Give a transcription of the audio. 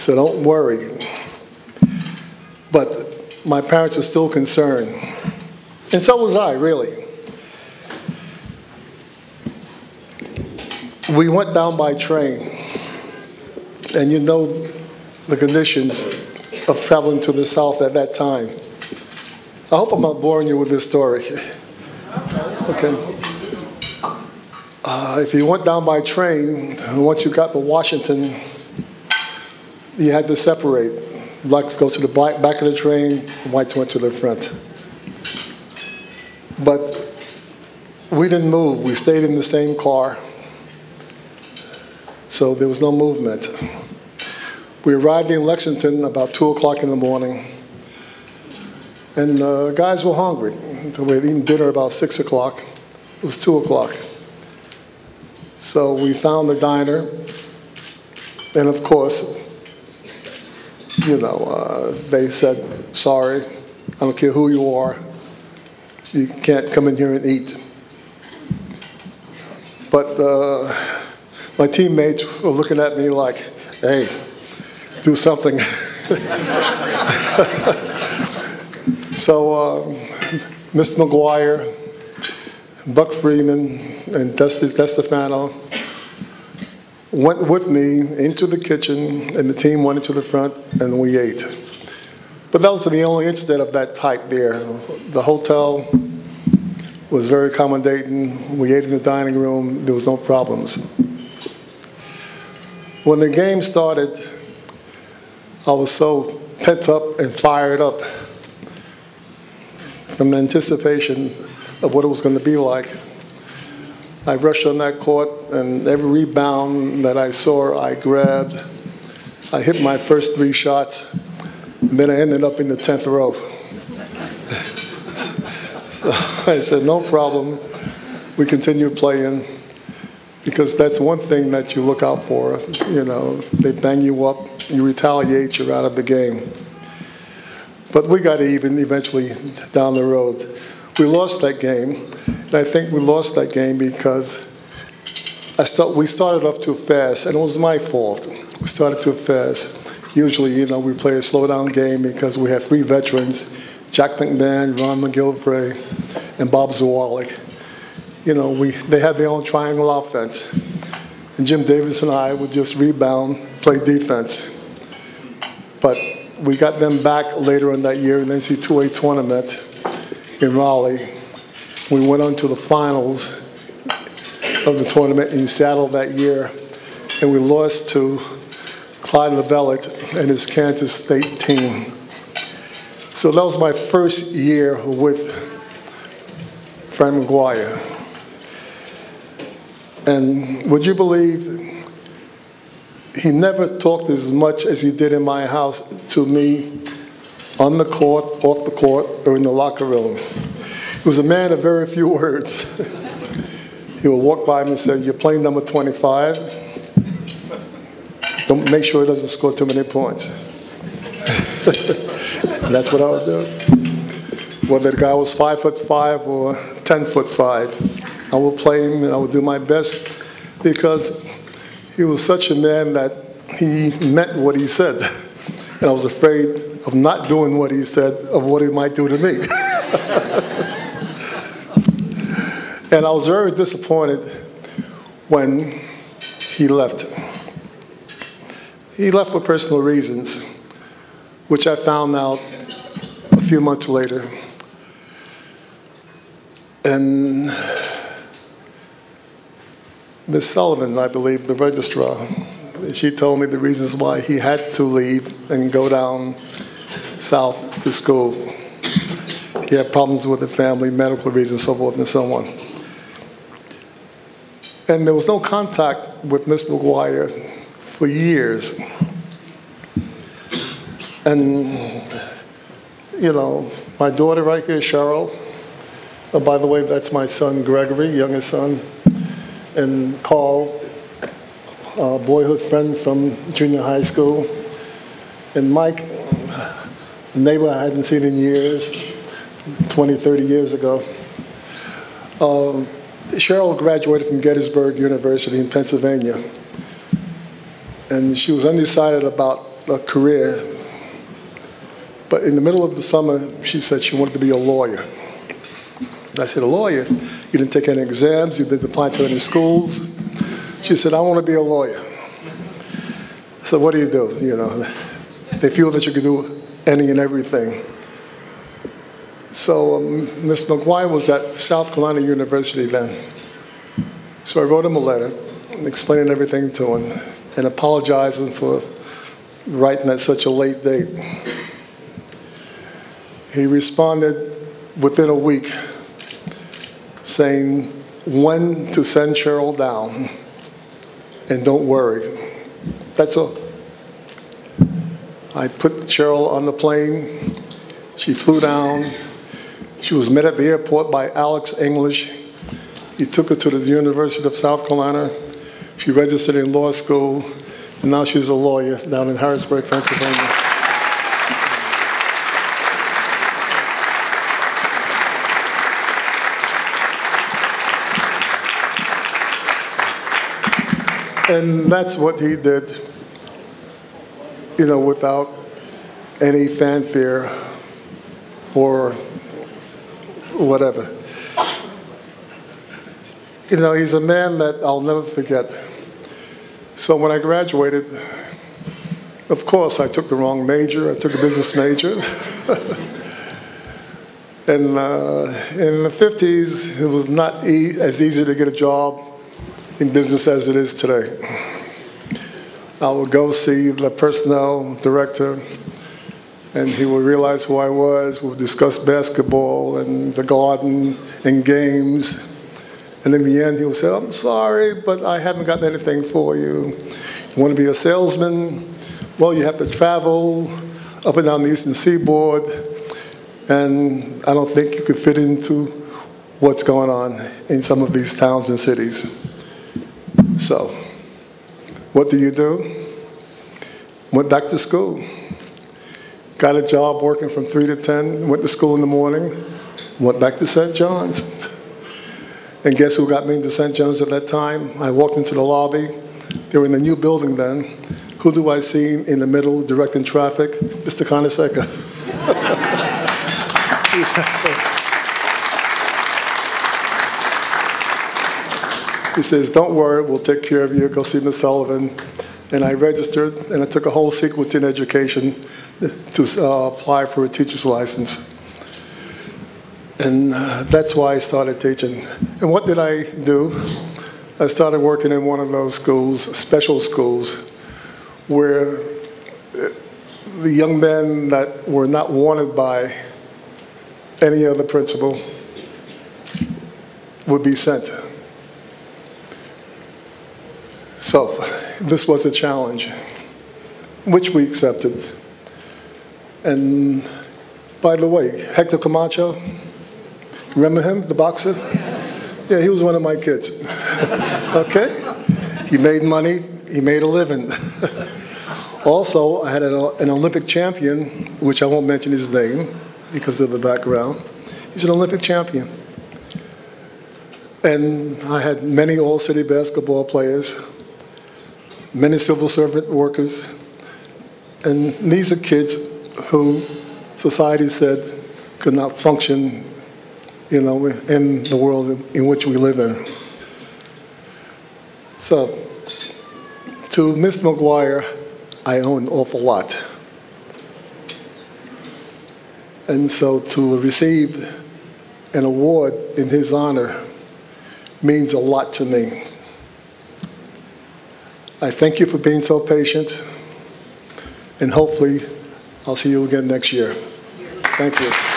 so don't worry. But my parents were still concerned, and so was I, really. We went down by train, and you know the conditions of traveling to the South at that time. I hope I'm not boring you with this story. Okay. If you went down by train, once you got to Washington, you had to separate. Blacks go to the back of the train, whites went to the front. But we didn't move. We stayed in the same car. So there was no movement. We arrived in Lexington about 2 o'clock in the morning. And guys were hungry. We had eaten dinner about 6 o'clock. It was 2 o'clock. So we found the diner. And of course, you know, they said, sorry, I don't care who you are. You can't come in here and eat. But my teammates were looking at me like, hey, do something. So Mr. McGuire, Buck Freeman, and DeStefano went with me into the kitchen, and the team went into the front, and we ate. But that was the only incident of that type there. The hotel was very accommodating. We ate in the dining room. There was no problems. When the game started, I was so pent up and fired up from anticipation of what it was going to be like. I rushed on that court, and every rebound that I saw, I grabbed. I hit my first 3 shots, and then I ended up in the 10th row. So I said, no problem. We continue playing, because that's one thing that you look out for. You know, they bang you up, you retaliate, you're out of the game. But we got even eventually down the road. We lost that game, and I think we lost that game because we started off too fast, and it was my fault. We started too fast. Usually, you know, we play a slow-down game because we had 3 veterans, Jack McMahon, Ron McGillivray, and Bob Zawalik. You know, they had their own triangle offense, and Jim Davis and I would just rebound, play defense. But we got them back later in that year in the NCAA tournament in Raleigh. We went on to the finals of the tournament in Seattle that year, and we lost to Clyde Lovellette and his Kansas State team. So that was my first year with Frank McGuire. And would you believe he never talked as much as he did in my house to me on the court, off the court, or in the locker room. He was a man of very few words. He would walk by me and say, you're playing number 25. Don't make sure he doesn't score too many points. And that's what I would do. Whether the guy was 5'5" or 10'5", I would play him and I would do my best, because he was such a man that he meant what he said. And I was afraid of not doing what he said, of what he might do to me. And I was very disappointed when he left. He left for personal reasons, which I found out a few months later. And Ms. Sullivan, I believe, the registrar, she told me the reasons why he had to leave and go down south to school. He had problems with the family, medical reasons, so forth and so on. And there was no contact with Ms. McGuire for years. And, you know, my daughter right here, Cheryl, by the way, that's my son, Gregory, youngest son, and Carl, a boyhood friend from junior high school, and Mike, a neighbor I hadn't seen in years, 20, 30 years ago. Cheryl graduated from Gettysburg University in Pennsylvania, and she was undecided about a career. But in the middle of the summer, she said she wanted to be a lawyer. I said, a lawyer? You didn't take any exams, you didn't apply to any schools. She said, I want to be a lawyer. I said, what do? You know, they feel that you can do any and everything. So Ms. McGuire was at South Carolina University then. So I wrote him a letter explaining everything to him and apologizing for writing at such a late date. He responded within a week saying when to send Cheryl down, and don't worry. That's all. I put Cheryl on the plane. She flew down. She was met at the airport by Alex English. He took her to the University of South Carolina. She registered in law school, and now she's a lawyer down in Harrisburg, Pennsylvania. And that's what he did, you know, without any fanfare or whatever. You know, he's a man that I'll never forget. So when I graduated, of course, I took the wrong major. I took a business major. And in the 50s, it was not as easy to get a job in business as it is today. I would go see the personnel director, and he would realize who I was. We would discuss basketball and the garden and games. And in the end, he would say, I'm sorry, but I haven't gotten anything for you. You want to be a salesman? Well, you have to travel up and down the Eastern Seaboard, and I don't think you could fit into what's going on in some of these towns and cities. So, what do? Went back to school. Got a job working from 3 to 10, went to school in the morning, went back to St. John's. And guess who got me into St. John's at that time? I walked into the lobby. They were in the new building then. Who do I see in the middle, directing traffic? Mr. Conaseca. He says, don't worry, we'll take care of you. Go see Ms. Sullivan. And I registered, and I took a whole sequence in education to apply for a teacher's license. And that's why I started teaching. And what did I do? I started working in one of those schools, special schools, where the young men that were not wanted by any other principal would be sent. So this was a challenge, which we accepted. And by the way, Hector Camacho, remember him, the boxer? Yeah, he was one of my kids. Okay? He made money, he made a living. Also, I had an Olympic champion, which I won't mention his name because of the background. He's an Olympic champion. And I had many all-city basketball players, many civil servant workers, and these are kids who society said could not function, you know, in the world in which we live in. So, to Ms. McGuire, I owe an awful lot. And so to receive an award in his honor means a lot to me. I thank you for being so patient, and hopefully I'll see you again next year. Thank you.